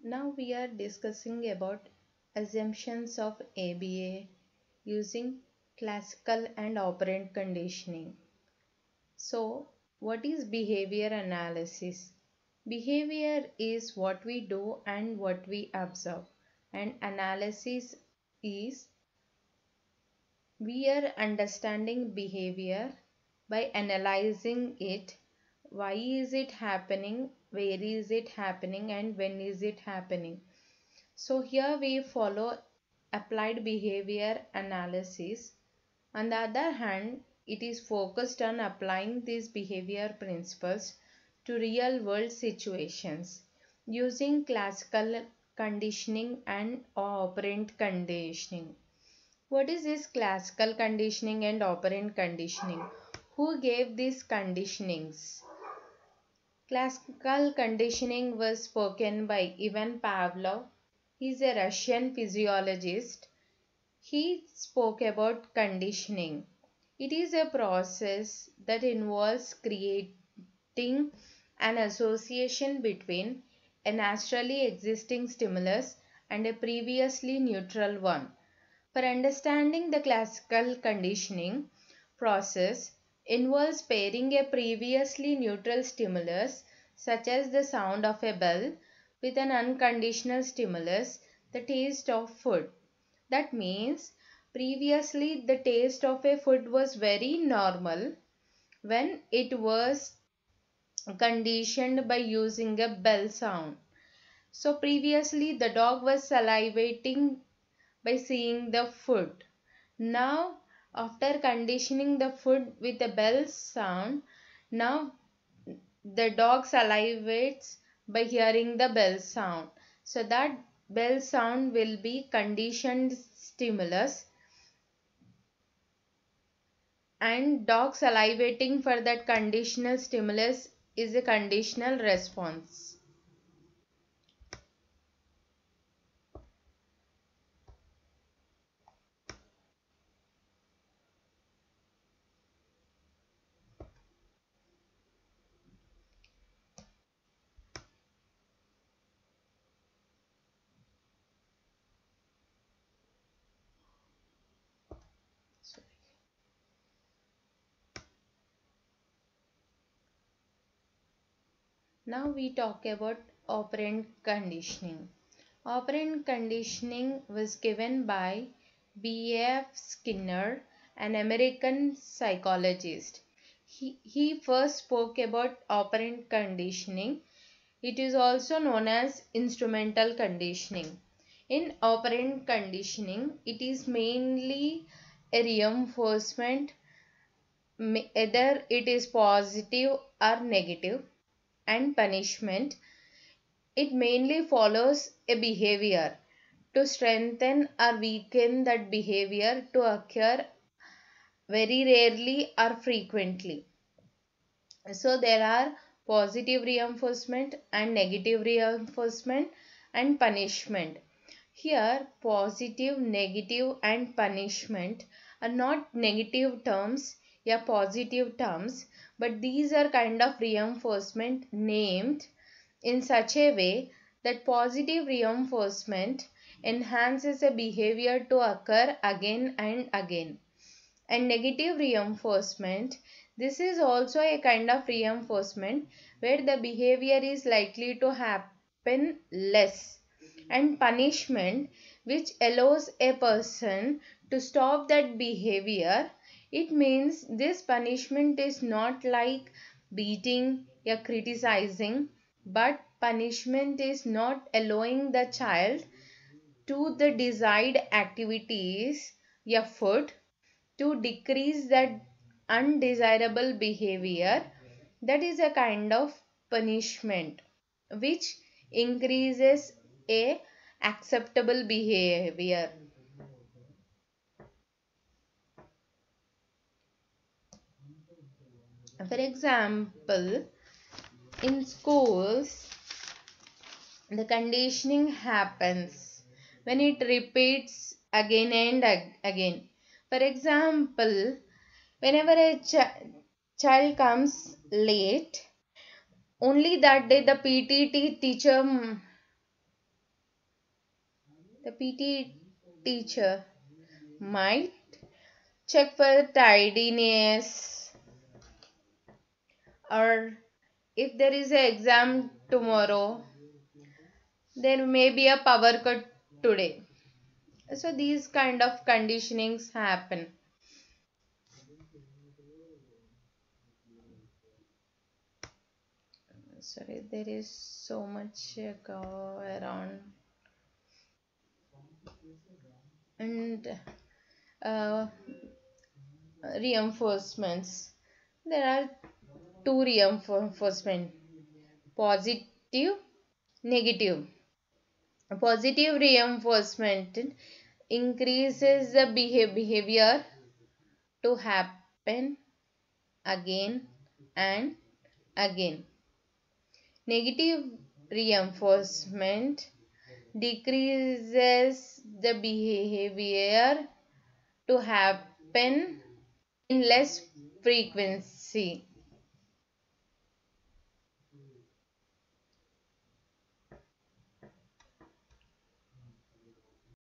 Now we are discussing about assumptions of ABA using classical and operant conditioning. So, what is behavior analysis? Behavior is what we do and what we observe, and analysis is we are understanding behavior by analyzing it. Why is it happening? Where is it happening? And when is it happening? So here we follow applied behavior analysis. On the other hand, it is focused on applying these behavior principles to real world situations using classical conditioning and operant conditioning. What is this classical conditioning and operant conditioning? Who gave these conditionings? Classical conditioning was spoken by Ivan Pavlov. He is a Russian physiologist. He spoke about conditioning. It is a process that involves creating an association between a naturally existing stimulus and a previously neutral one. For understanding the classical conditioning process involves pairing a previously neutral stimulus such as the sound of a bell with an unconditional stimulus, the taste of food. That means previously the taste of a food was very normal when it was conditioned by using a bell sound. So previously the dog was salivating by seeing the food. Now after conditioning the food with a bell sound, now the dog salivates by hearing the bell sound. So that bell sound will be conditioned stimulus, and dog salivating for that conditional stimulus is a conditional response. Now we talk about operant conditioning. Operant conditioning was given by B.F. Skinner, an American psychologist. He first spoke about operant conditioning. It is also known as instrumental conditioning. In operant conditioning, it is mainly a reinforcement, either it is positive or negative, and punishment. It mainly follows a behavior to strengthen or weaken that behavior to occur very rarely or frequently. So there are positive reinforcement and negative reinforcement and punishment. Here positive, negative and punishment are not negative terms, yeah, positive terms, but these are kind of reinforcement named in such a way that positive reinforcement enhances a behavior to occur again and again. And negative reinforcement, this is also a kind of reinforcement where the behavior is likely to happen less. And punishment, which allows a person to stop that behavior. It means this punishment is not like beating or criticizing, but punishment is not allowing the child to the desired activities or food to decrease that undesirable behavior. That is a kind of punishment which increases a acceptable behavior. For example, in schools the conditioning happens when it repeats again and again. For example, whenever a child comes late, only that day the PTT teacher The PT teacher might check for tidiness, or if there is an exam tomorrow, there may be a power cut today. So these kind of conditionings happen. Sorry, there is so much go around. And uh, reinforcements. There are two reinforcement: positive, negative. Positive reinforcement increases the behavior to happen again and again. Negative reinforcement decreases the behavior to happen in less frequency.